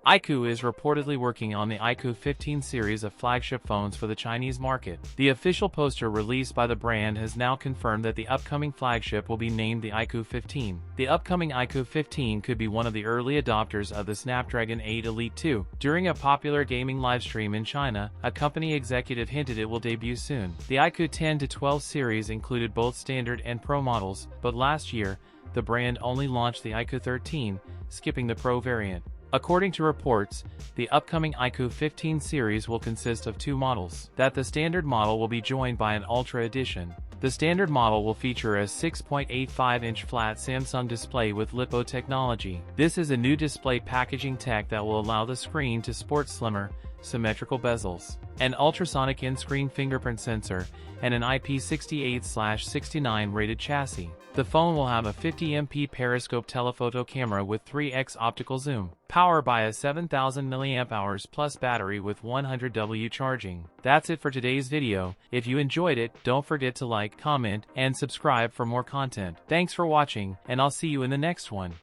iQOO is reportedly working on the iQOO 15 series of flagship phones for the Chinese market. The official poster released by the brand has now confirmed that the upcoming flagship will be named the iQOO 15. The upcoming iQOO 15 could be one of the early adopters of the Snapdragon 8 Elite 2. During a popular gaming livestream in China, a company executive hinted it will debut soon. The iQOO 10 to 12 series included both standard and Pro models, but last year, the brand only launched the iQOO 13, skipping the Pro variant. According to reports, the upcoming iQOO 15 series will consist of two models. That the standard model will be joined by an Ultra edition. The standard model will feature a 6.85-inch flat Samsung display with LiPo technology. This is a new display packaging tech that will allow the screen to sport slimmer, symmetrical bezels, an ultrasonic in-screen fingerprint sensor, and an IP68/69 rated chassis. The phone will have a 50MP periscope telephoto camera with 3x optical zoom, powered by a 7000 mAh plus battery with 100W charging. That's it for today's video. If you enjoyed it, don't forget to like, comment, and subscribe for more content. Thanks for watching, and I'll see you in the next one.